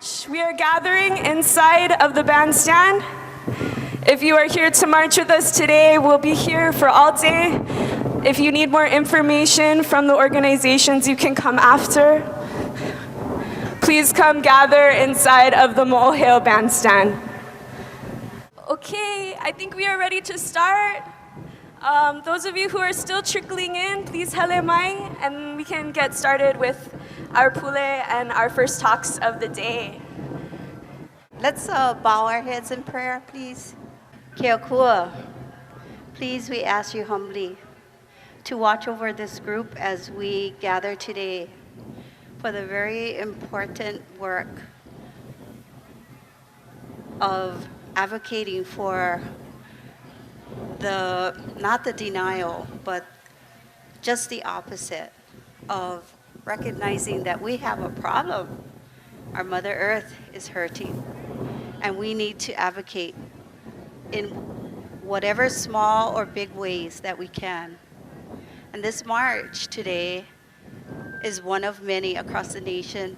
march, we are gathering inside of the bandstand. If you are here to march with us today, we'll be here for all day. If you need more information from the organizations, you can come after. Please come gather inside of the Mo'oheo bandstand. Okay, I think we are ready to start. Those of you who are still trickling in, please hele mai, and we can get started with our pule and our first talks of the day. Let's bow our heads in prayer, please. Keokua, please, we ask you humbly to watch over this group as we gather today for the very important work of advocating for not the denial, but just the opposite of recognizing that we have a problem. Our Mother Earth is hurting, and we need to advocate in whatever small or big ways that we can. And this march today is one of many across the nation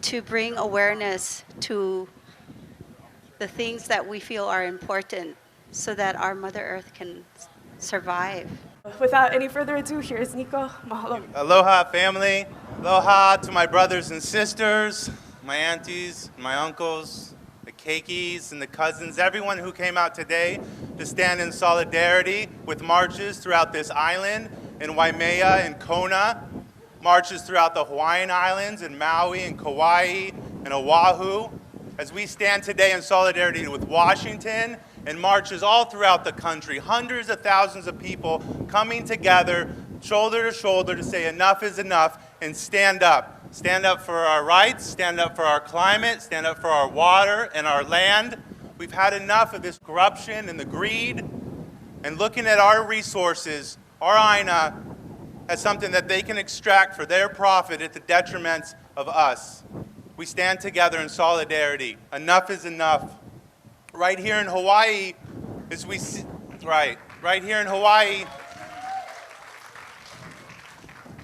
to bring awareness to the things that we feel are important so that our Mother Earth can survive. Without any further ado, here's Nico. Mahalo. Aloha, family. Aloha to my brothers and sisters, my aunties, my uncles, the keikis and the cousins, everyone who came out today to stand in solidarity with marches throughout this island, in Waimea and Kona, marches throughout the Hawaiian Islands, in Maui and Kauai and Oahu, as we stand today in solidarity with Washington, and marches all throughout the country, hundreds of thousands of people coming together, shoulder to shoulder, to say enough is enough and stand up. Stand up for our rights, stand up for our climate, stand up for our water and our land. We've had enough of this corruption and the greed, and looking at our resources, our aina, as something that they can extract for their profit at the detriment of us. We stand together in solidarity. Enough is enough. Right here in Hawaii, as we see, right here in Hawaii,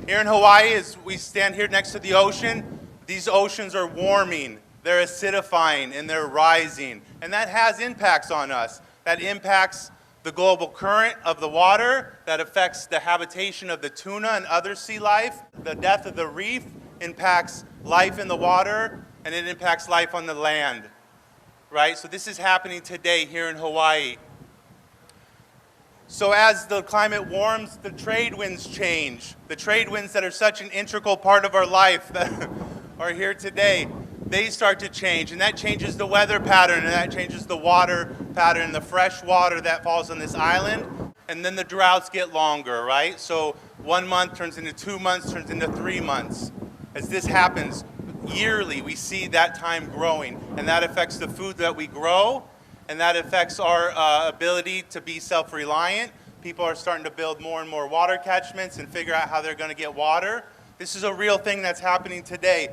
as we stand here next to the ocean, these oceans are warming, they're acidifying, and they're rising. And that has impacts on us. That impacts the global current of the water, that affects the habitation of the tuna and other sea life. The death of the reef impacts life in the water, and it impacts life on the land. Right? So this is happening today here in Hawaii. So as the climate warms, the trade winds change. The trade winds that are such an integral part of our life that are here today, they start to change. And that changes the weather pattern, and that changes the water pattern, the fresh water that falls on this island. And then the droughts get longer, right? So 1 month turns into 2 months, turns into 3 months. As this happens, yearly, we see that time growing, and that affects the food that we grow, and that affects our ability to be self-reliant. People are starting to build more and more water catchments and figure out how they're going to get water. This is a real thing that's happening today.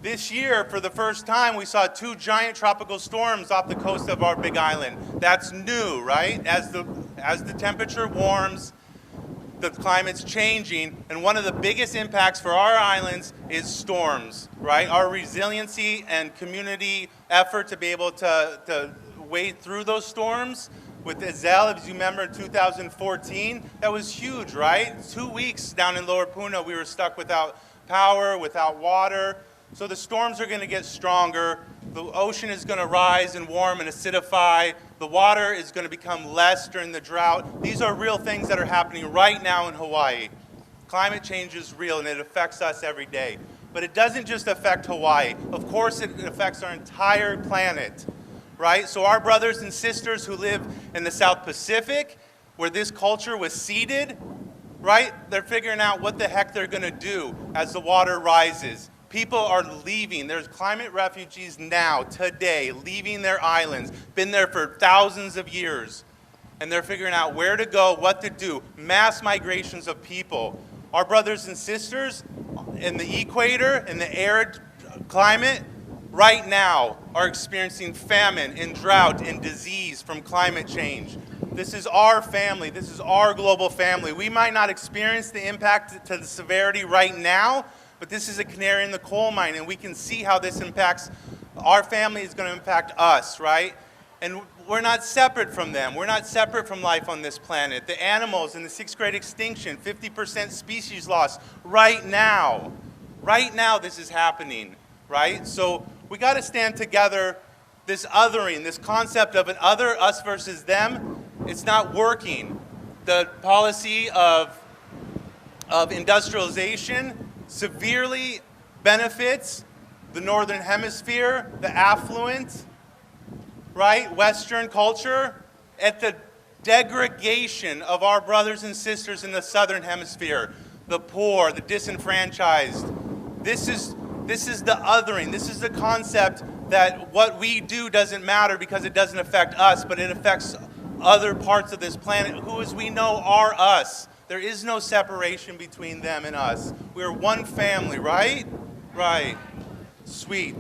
This year, for the first time, we saw 2 giant tropical storms off the coast of our big island. That's new, right? As the temperature warms, the climate's changing, and one of the biggest impacts for our islands is storms, right? Our resiliency and community effort to be able to wade through those storms. With Engelen, as you remember, in 2014, that was huge, right? 2 weeks down in Lower Puna, we were stuck without power, without water. So the storms are going to get stronger. The ocean is going to rise and warm and acidify. The water is going to become less during the drought. These are real things that are happening right now in Hawaii. Climate change is real, and it affects us every day. But it doesn't just affect Hawaii. Of course, it affects our entire planet, right? So our brothers and sisters who live in the South Pacific, where this culture was seeded, right? They're figuring out what the heck they're going to do as the water rises. People are leaving. There's climate refugees now, today, leaving their islands. Been there for thousands of years. And they're figuring out where to go, what to do. Mass migrations of people. Our brothers and sisters in the equator, in the arid climate, right now are experiencing famine and drought and disease from climate change. This is our family. This is our global family. We might not experience the impact to the severity right now, but this is a canary in the coal mine, and we can see how this impacts our family, is going to impact us, right? And we're not separate from them. We're not separate from life on this planet. The animals in the 6th grade extinction, 50% species loss right now. Right now this is happening, right? So we got to stand together. This othering, this concept of an other, us versus them, it's not working. The policy of industrialization severely benefits the Northern Hemisphere, the affluent, right, Western culture, at the degradation of our brothers and sisters in the Southern Hemisphere, the poor, the disenfranchised. This is the othering. This is the concept that what we do doesn't matter because it doesn't affect us, but it affects other parts of this planet who, as we know, are us. There is no separation between them and us. We're one family, right? Right. Sweet.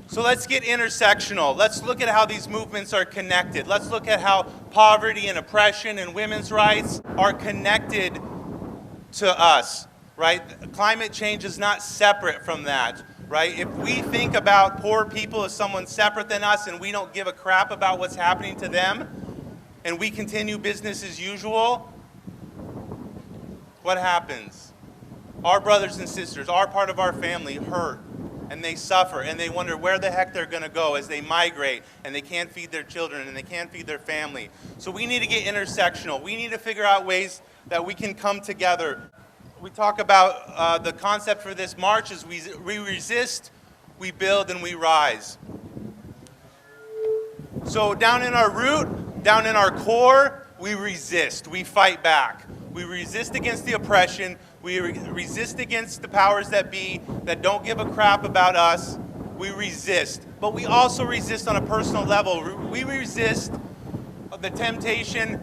So let's get intersectional. Let's look at how these movements are connected. Let's look at how poverty and oppression and women's rights are connected to us, right? Climate change is not separate from that, right? If we think about poor people as someone separate than us and we don't give a crap about what's happening to them and we continue business as usual, what happens? Our brothers and sisters, our part of our family hurt and they suffer and they wonder where the heck they're going to go as they migrate and they can't feed their children and they can't feed their family. So we need to get intersectional. We need to figure out ways that we can come together. We talk about the concept for this march is we resist, we build, and we rise. So down in our root, down in our core, we resist, we fight back. We resist against the oppression, we resist against the powers that be that don't give a crap about us. We resist, but we also resist on a personal level. We resist the temptation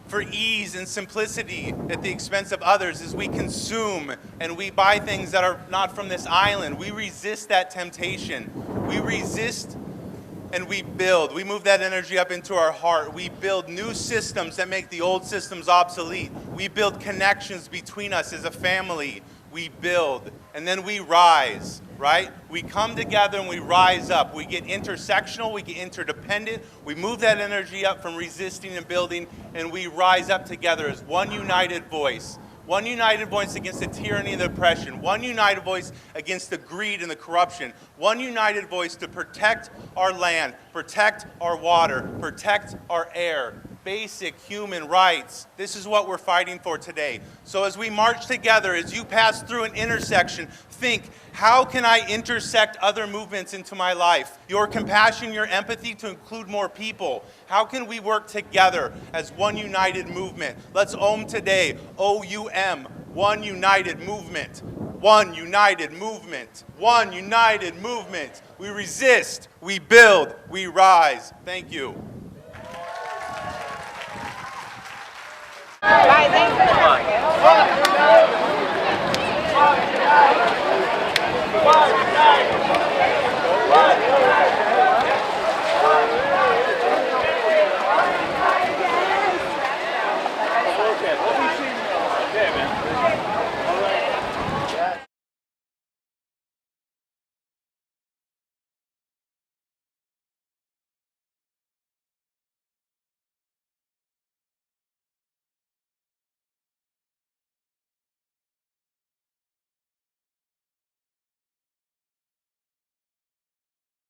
for ease and simplicity at the expense of others as we consume and we buy things that are not from this island. We resist that temptation. We resist and we build. We move that energy up into our heart. We build new systems that make the old systems obsolete. We build connections between us as a family. We build, and then we rise, right? We come together and we rise up. We get intersectional, we get interdependent. We move that energy up from resisting and building, and we rise up together as one united voice. One united voice against the tyranny and the oppression. One united voice against the greed and the corruption. One united voice to protect our land, protect our water, protect our air. Basic human rights. This is what we're fighting for today. So as we march together, as you pass through an intersection, think, how can I intersect other movements into my life? Your compassion, your empathy to include more people. How can we work together as one united movement? Let's OM today, O-U-M, one united movement. One united movement. One united movement. We resist, we build, we rise. Thank you. Right, thank you.